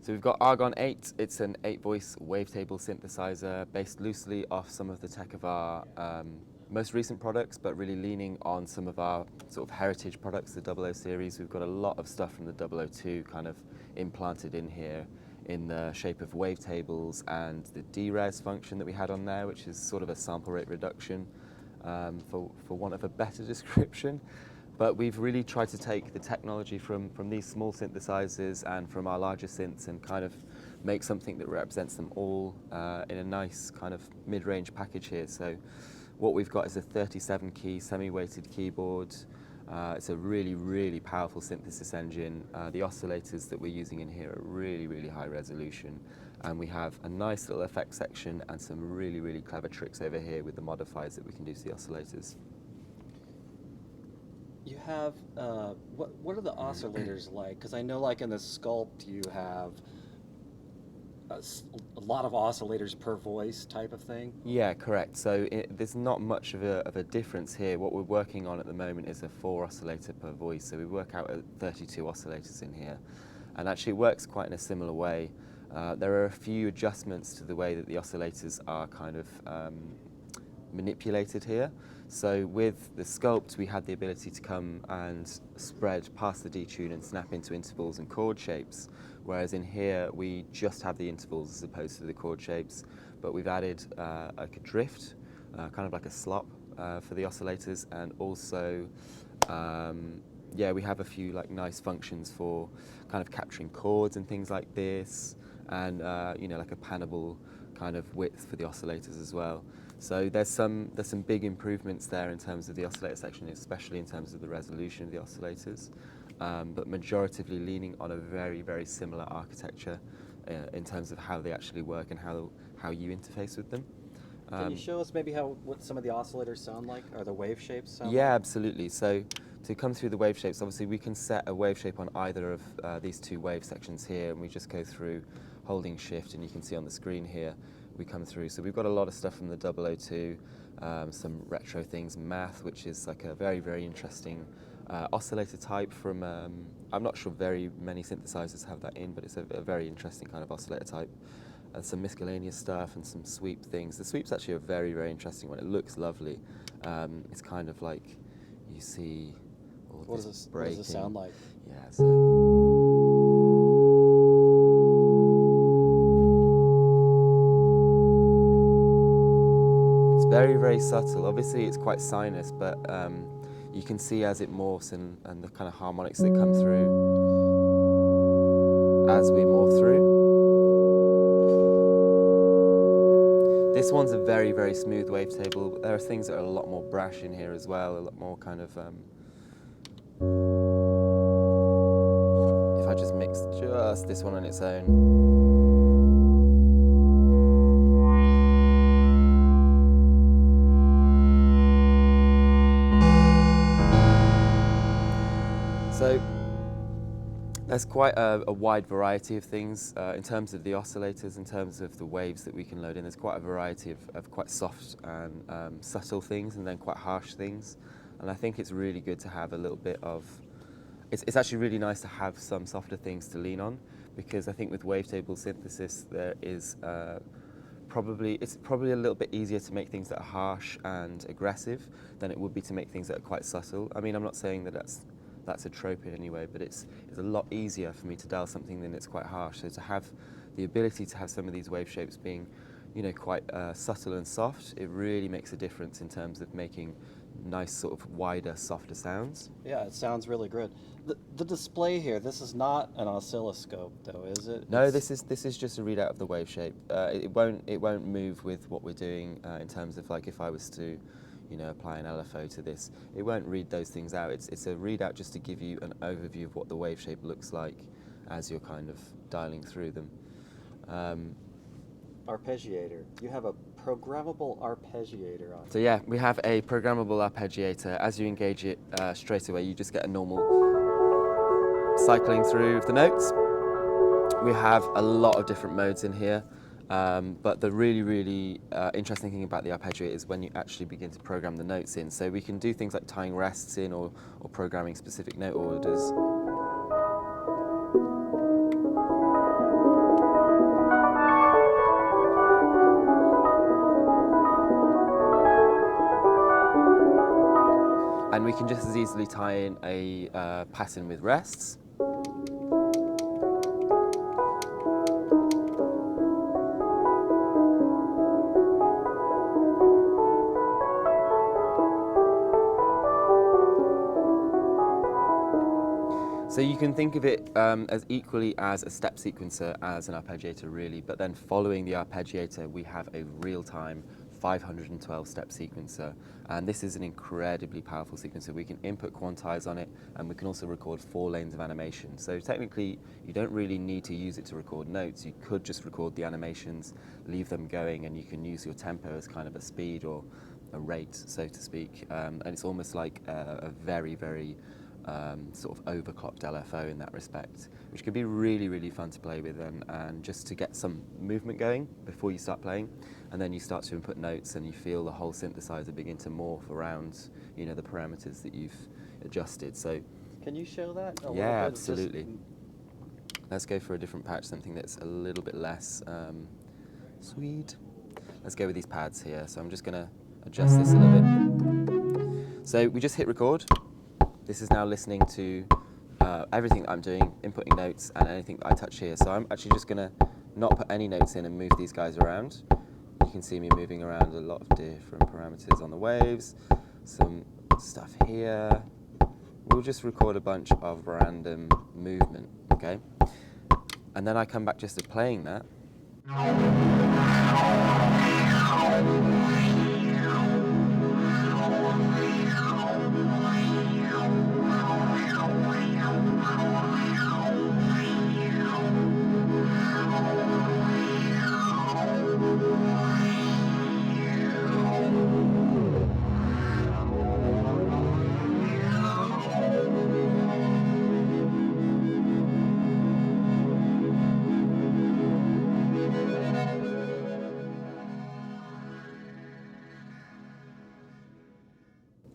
So we've got Argon8. It's an 8-voice wavetable synthesizer based loosely off some of the tech of our most recent products, but really leaning on some of our sort of heritage products, the 00 series. We've got a lot of stuff from the 002 kind of implanted in here in the shape of wavetables and the D-res function that we had on there, which is sort of a sample rate reduction, for want of a better description. But we've really tried to take the technology from these small synthesizers and from our larger synths and kind of make something that represents them all in a nice kind of mid-range package here. So what we've got is a 37-key semi-weighted keyboard. It's a really, really powerful synthesis engine. The oscillators that we're using in here are really, really high resolution. And we have a nice little effects section and some really, really clever tricks over here with the modifiers that we can do to the oscillators. You have, what are the oscillators like? Because I know like in the Sculpt you have a lot of oscillators per voice type of thing. Yeah, correct. So there's not much of a difference here. What we're working on at the moment is a 4 oscillator per voice. So we work out at 32 oscillators in here. And actually it works quite in a similar way. There are a few adjustments to the way that the oscillators are kind of manipulated here. So with the Sculpt, we had the ability to come and spread past the detune and snap into intervals and chord shapes, whereas in here we just have the intervals as opposed to the chord shapes, but we've added like a drift, kind of like a slop for the oscillators, and also yeah, we have a few like nice functions for kind of capturing chords and things like this, and you know, like a panable kind of width for the oscillators as well. So there's some big improvements there in terms of the oscillator section, especially in terms of the resolution of the oscillators, but majoritively leaning on a very, very similar architecture in terms of how they actually work and how you interface with them. Can you show us maybe what some of the oscillators sound like, or the wave shapes sound like? Yeah, absolutely. So to come through the wave shapes, obviously we can set a wave shape on either of these two wave sections here, and we just go through holding shift, and you can see on the screen here we come through. So we've got a lot of stuff from the 002, some retro things, math, which is like a very, very interesting oscillator type from, I'm not sure very many synthesizers have that in, but it's a very interesting kind of oscillator type. And some miscellaneous stuff and some sweep things. The sweep's actually a very, very interesting one. It looks lovely. It's kind of like you see all this breaking. What does it sound like? Yeah. So very, very subtle. Obviously it's quite sinus, but you can see as it morphs and the kind of harmonics that come through as we morph through. This one's a very, very smooth wavetable. There are things that are a lot more brash in here as well, a lot more kind of... if I just mix just this one on its own. So there's quite a wide variety of things in terms of the oscillators, in terms of the waves that we can load in. There's quite a variety of quite soft and subtle things, and then quite harsh things. And I think it's really good to have a little bit of... It's actually really nice to have some softer things to lean on, because I think with wavetable synthesis there is it's probably a little bit easier to make things that are harsh and aggressive than it would be to make things that are quite subtle. I mean, I'm not saying that that's a trope in any way, but it's a lot easier for me to dial something than it's quite harsh. So to have the ability to have some of these wave shapes being, you know, quite subtle and soft, it really makes a difference in terms of making nice sort of wider, softer sounds. Yeah, it sounds really good. The display here, this is not an oscilloscope though, is it? No, this is just a readout of the wave shape. It won't move with what we're doing in terms of, like, if I was to, you know, apply an LFO to this, it won't read those things out. It's a readout just to give you an overview of what the wave shape looks like as you're kind of dialing through them. Arpeggiator. You have a programmable arpeggiator on. So yeah, we have a programmable arpeggiator. As you engage it straight away, you just get a normal cycling through of the notes. We have a lot of different modes in here. But the really, really interesting thing about the arpeggiator is when you actually begin to program the notes in. So we can do things like tying rests in or programming specific note orders. And we can just as easily tie in a pattern with rests. So you can think of it as equally as a step sequencer as an arpeggiator really, but then following the arpeggiator we have a real-time 512 step sequencer, and this is an incredibly powerful sequencer. We can input quantize on it, and we can also record 4 lanes of animation. So technically you don't really need to use it to record notes. You could just record the animations, leave them going, and you can use your tempo as kind of a speed or a rate, so to speak, and it's almost like a very, very sort of overclocked LFO in that respect, which could be really, really fun to play with, and just to get some movement going before you start playing, and then you start to input notes and you feel the whole synthesizer begin to morph around, you know, the parameters that you've adjusted. So can you show that a little yeah, bit? absolutely. Let's go for a different patch, something that's a little bit less sweet. Let's go with these pads here. So I'm just going to adjust this a little bit. So we just hit record. This is now listening to everything that I'm doing, inputting notes and anything that I touch here. So I'm actually just going to not put any notes in and move these guys around. You can see me moving around a lot of different parameters on the waves, some stuff here. We'll just record a bunch of random movement, okay? And then I come back just to playing that.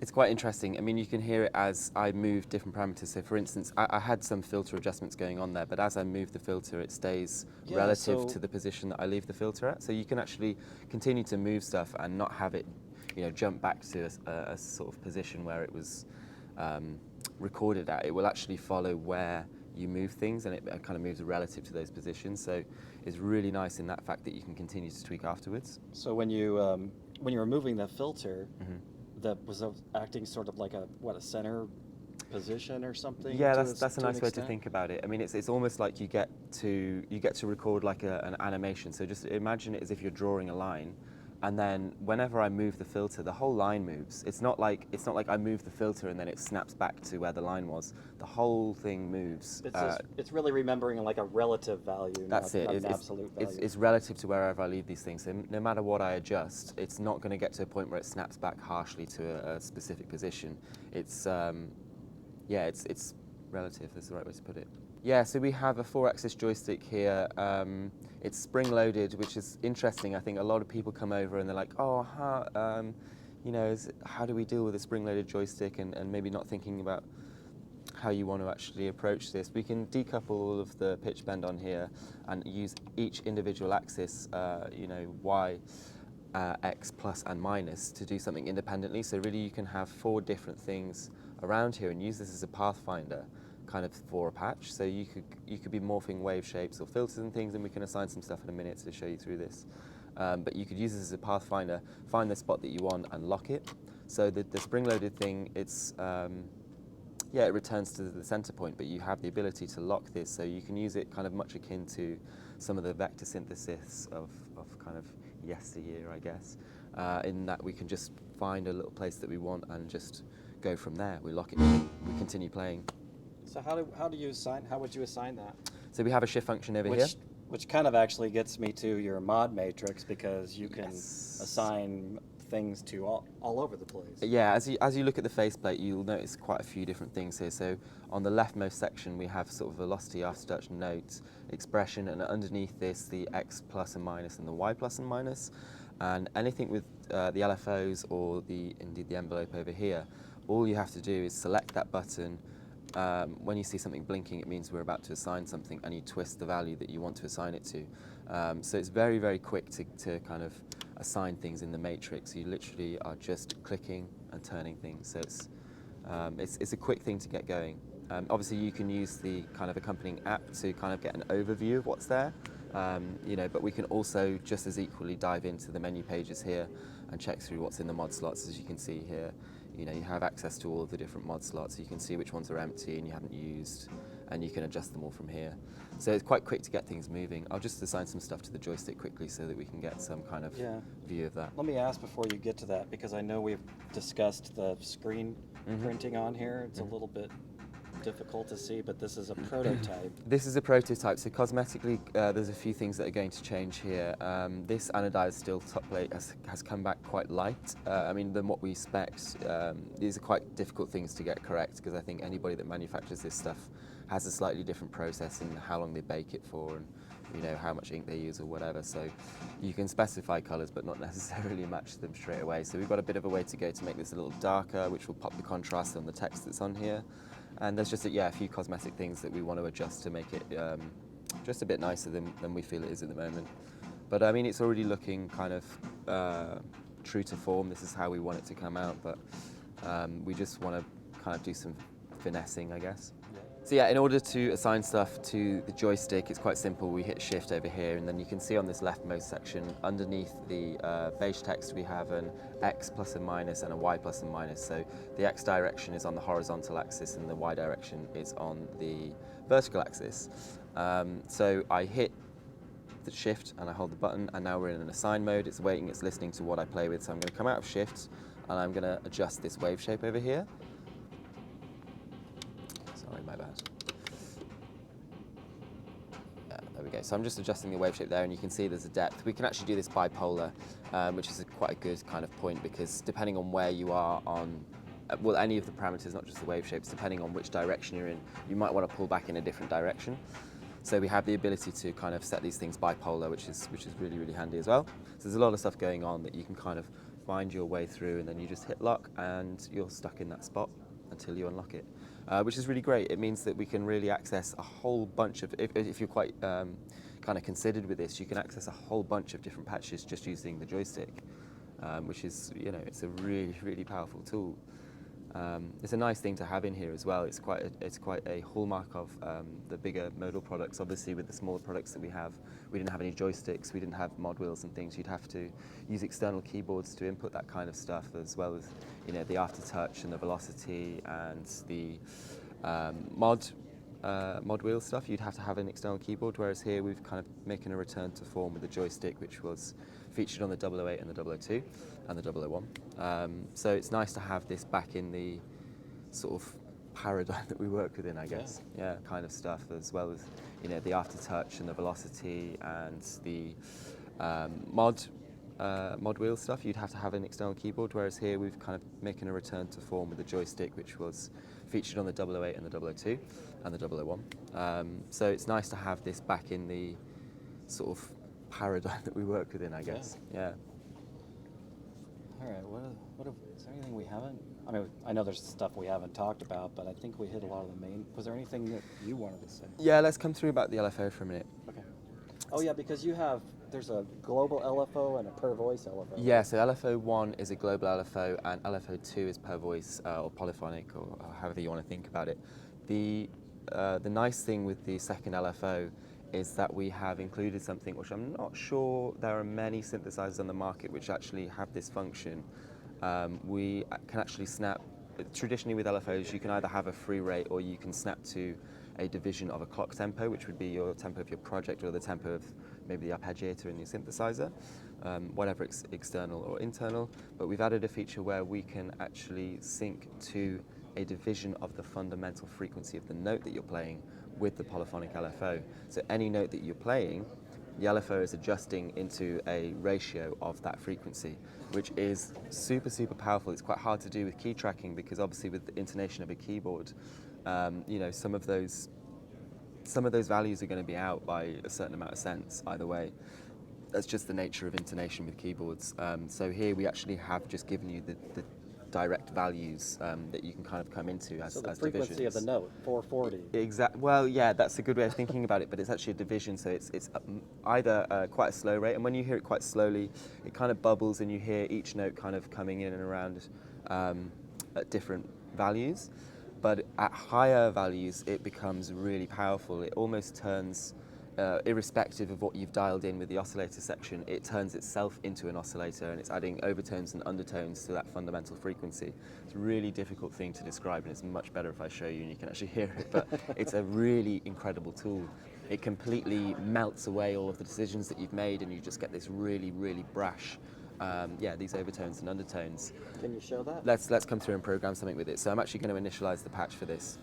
It's quite interesting. I mean, you can hear it as I move different parameters. So for instance, I had some filter adjustments going on there, but as I move the filter, it stays relative to the position that I leave the filter at. So you can actually continue to move stuff and not have it, you know, jump back to a sort of position where it was recorded at. It will actually follow where you move things, and it kind of moves relative to those positions. So it's really nice in that fact that you can continue to tweak afterwards. So when you're removing the filter, that was acting sort of like a center position or something? Yeah, that's a nice way to think about it. I mean, it's almost like you get to record like an animation. So just imagine it as if you're drawing a line, and then whenever I move the filter, the whole line moves. It's not like I move the filter and then it snaps back to where the line was. The whole thing moves. It's really remembering like a relative value. That's not an absolute value. It's relative to wherever I leave these things. So no matter what I adjust, it's not going to get to a point where it snaps back harshly to a specific position. It's it's relative. That's the right way to put it. Yeah, so we have a 4-axis joystick here. It's spring-loaded, which is interesting. I think a lot of people come over and they're like, oh, you know, how do we deal with a spring-loaded joystick, and maybe not thinking about how you want to actually approach this. We can decouple all of the pitch bend on here and use each individual axis, you know, Y, X, plus and minus, to do something independently. So really you can have 4 different things around here and use this as a pathfinder kind of for a patch. So you could be morphing wave shapes or filters and things, and we can assign some stuff in a minute to show you through this. But you could use this as a pathfinder, find the spot that you want and lock it. So the spring-loaded thing, it's it returns to the center point, but you have the ability to lock this, so you can use it kind of much akin to some of the vector synthesis of kind of yesteryear, I guess, in that we can just find a little place that we want and just go from there. We lock it in, we continue playing. So how would you assign that? So we have a shift function over here. Which kind of actually gets me to your mod matrix, because you can assign things to all over the place. Yeah, as you look at the faceplate, you'll notice quite a few different things here. So on the leftmost section, we have sort of velocity, aftertouch, note, expression, and underneath this, the X plus and minus and the Y plus and minus. And anything with the LFOs or indeed the envelope over here, all you have to do is select that button. When you see something blinking, it means we're about to assign something, and you twist the value that you want to assign it to. So it's very, very quick to kind of assign things in the matrix. You literally are just clicking and turning things. So it's It's a quick thing to get going. Obviously, you can use the kind of accompanying app to kind of get an overview of what's there, but we can also just as equally dive into the menu pages here and check through what's in the mod slots. As you can see here, you have access to all of the different mod slots, so you can see which ones are empty and you haven't used, and you can adjust them all from here. So it's quite quick to get things moving. I'll just assign some stuff to the joystick quickly so that we can get some kind of view of that. Let me ask before you get to that, because I know we've discussed the screen printing on here. It's a little bit difficult to see, but this is a prototype. This is a prototype, so cosmetically there's a few things that are going to change here. This anodized steel top plate has come back quite light. Than what we expect. These are quite difficult things to get correct, because I think anybody that manufactures this stuff has a slightly different process in how long they bake it for, and how much ink they use or whatever. So you can specify colors but not necessarily match them straight away. So we've got a bit of a way to go to make this a little darker, which will pop the contrast on the text that's on here. And there's just a few cosmetic things that we want to adjust to make it just a bit nicer than we feel it is at the moment. But it's already looking kind of true to form. This is how we want it to come out, but we just want to kind of do some finessing, I guess. So in order to assign stuff to the joystick, it's quite simple. We hit shift over here, and then you can see on this leftmost section, underneath the beige text, we have an X plus and minus and a Y plus and minus. So the X direction is on the horizontal axis and the Y direction is on the vertical axis. So I hit the shift and I hold the button, and now we're in an assign mode. It's waiting, it's listening to what I play with. So I'm going to come out of shift and I'm going to adjust this wave shape over here. Sorry, my bad. There we go. So I'm just adjusting the wave shape there, and you can see there's a depth. We can actually do this bipolar, which is quite a good kind of point, because depending on where you are on, any of the parameters, not just the wave shapes, depending on which direction you're in, you might want to pull back in a different direction. So we have the ability to kind of set these things bipolar, which is really, really handy as well. So there's a lot of stuff going on that you can kind of find your way through, and then you just hit lock and you're stuck in that spot until you unlock it. Which is really great. It means that we can really access a whole bunch of, if you're quite kind of considered with this, you can access a whole bunch of different patches just using the joystick, which is, it's a really, really powerful tool. It's a nice thing to have in here as well. It's quite a hallmark of the bigger Modal products. Obviously, with the smaller products that we didn't have any joysticks, we didn't have mod wheels and things. You'd have to use external keyboards to input that kind of stuff, as well as the aftertouch and the velocity and the mod wheel stuff. You'd have to have an external keyboard, whereas here we've kind of making a return to form with the joystick, which was featured on the 008 and the 002 and the 001. So it's nice to have this back in the sort of paradigm that we work within, I guess. Yeah, kind of stuff, as well as the aftertouch and the velocity and the mod wheel stuff. You'd have to have an external keyboard, whereas here we've kind of making a return to form with the joystick, which was featured on the 008 and the 002 and the 001. So it's nice to have this back in the sort of paradigm that we work within, I guess. Yeah. All right. Is there anything we haven't? I know there's stuff we haven't talked about, but I think we hit a lot of the main. Was there anything that you wanted to say? Yeah, let's come through about the LFO for a minute. Okay. Oh yeah, because there's a global LFO and a per voice LFO. Yeah, so LFO1 is a global LFO and LFO2 is per voice or polyphonic, or however you want to think about it. The nice thing with the second LFO is that we have included something which I'm not sure there are many synthesizers on the market which actually have this function. We can actually snap. Traditionally with LFOs, you can either have a free rate or you can snap to a division of a clock tempo, which would be your tempo of your project or the tempo of maybe the arpeggiator in your synthesizer, whatever it's external or internal. But we've added a feature where we can actually sync to a division of the fundamental frequency of the note that you're playing with the polyphonic LFO. So any note that you're playing, the LFO is adjusting into a ratio of that frequency, which is super, super powerful. It's quite hard to do with key tracking because obviously with the intonation of a keyboard, some of those values are going to be out by a certain amount of cents either way. That's just the nature of intonation with keyboards. So here we actually have just given you the direct values that you can kind of come into as divisions. So the frequency of the note, 440. Exactly. Well, yeah, that's a good way of thinking about it, but it's actually a division, so it's either quite a slow rate, and when you hear it quite slowly, it kind of bubbles and you hear each note kind of coming in and around at different values, but at higher values it becomes really powerful. It almost turns, irrespective of what you've dialed in with the oscillator section, it turns itself into an oscillator, and it's adding overtones and undertones to that fundamental frequency. It's a really difficult thing to describe, and it's much better if I show you and you can actually hear it, but it's a really incredible tool. It completely melts away all of the decisions that you've made, and you just get this really, really brash, these overtones and undertones. Can you show that? Let's come through and program something with it. So I'm actually going to initialize the patch for this.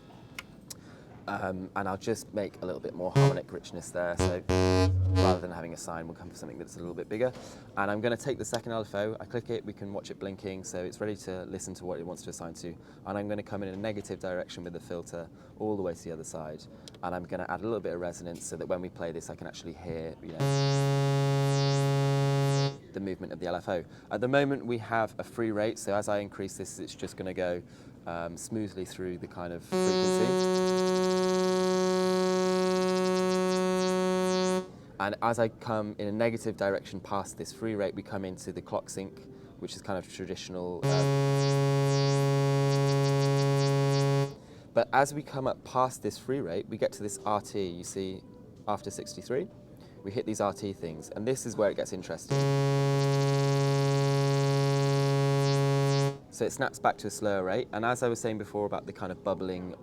And I'll just make a little bit more harmonic richness there. So rather than having a sine, we'll come for something that's a little bit bigger. And I'm going to take the second LFO, I click it, we can watch it blinking, so it's ready to listen to what it wants to assign to. And I'm going to come in a negative direction with the filter all the way to the other side. And I'm going to add a little bit of resonance so that when we play this, I can actually hear, the movement of the LFO. At the moment, we have a free rate, so as I increase this, it's just going to go smoothly through the kind of frequency. And as I come in a negative direction past this free rate, we come into the clock sync, which is kind of traditional. But as we come up past this free rate, we get to this RT, you see, after 63. We hit these RT things, and this is where it gets interesting. So it snaps back to a slower rate, and as I was saying before about the kind of bubbling,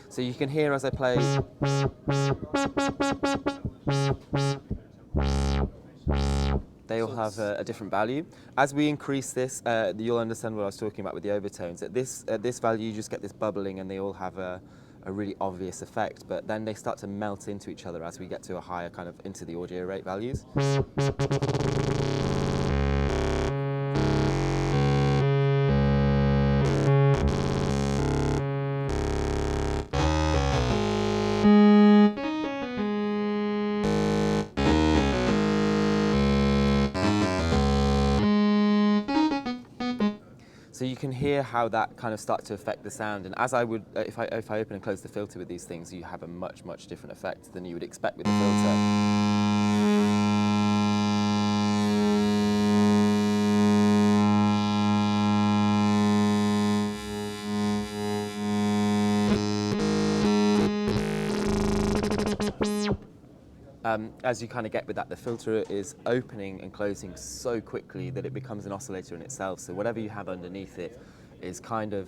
so you can hear as I play, they all have a different value. As we increase this, you'll understand what I was talking about with the overtones. At this value, you just get this bubbling, and they all have a really obvious effect, but then they start to melt into each other as we get to a higher kind of into the audio rate values. So you can hear how that kind of starts to affect the sound, and as I would, if I open and close the filter with these things, you have a much, much different effect than you would expect with the filter. As you kind of get with that, the filter is opening and closing so quickly that it becomes an oscillator in itself. So whatever you have underneath it is kind of,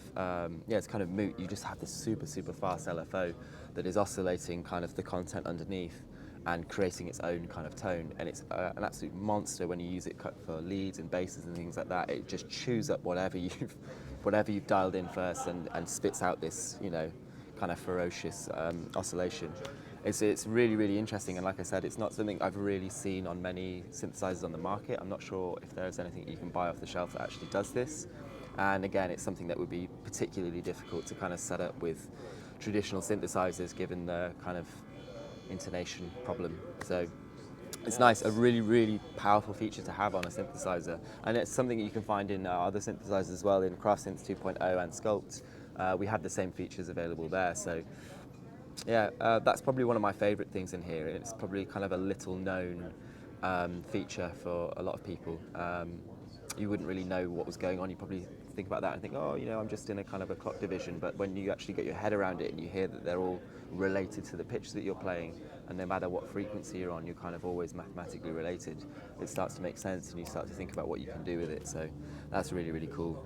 it's kind of moot. You just have this super, super fast LFO that is oscillating kind of the content underneath and creating its own kind of tone. And it's an absolute monster when you use it for leads and basses and things like that. It just chews up whatever you've dialed in first and spits out this, kind of ferocious oscillation. It's really, really interesting, and like I said, it's not something I've really seen on many synthesizers on the market. I'm not sure if there's anything you can buy off the shelf that actually does this. And again, it's something that would be particularly difficult to kind of set up with traditional synthesizers, given the kind of intonation problem. So it's nice, a really, really powerful feature to have on a synthesizer. And it's something that you can find in other synthesizers as well, in Craftsynth 2.0 and Sculpt. We have the same features available there. So yeah, that's probably one of my favorite things in here. It's probably kind of a little known feature for a lot of people. You wouldn't really know what was going on. You probably think about that and think, oh, I'm just in a kind of a clock division. But when you actually get your head around it and you hear that they're all related to the pitch that you're playing, and no matter what frequency you're on, you're kind of always mathematically related, it starts to make sense, and you start to think about what you can do with it. So that's really, really cool.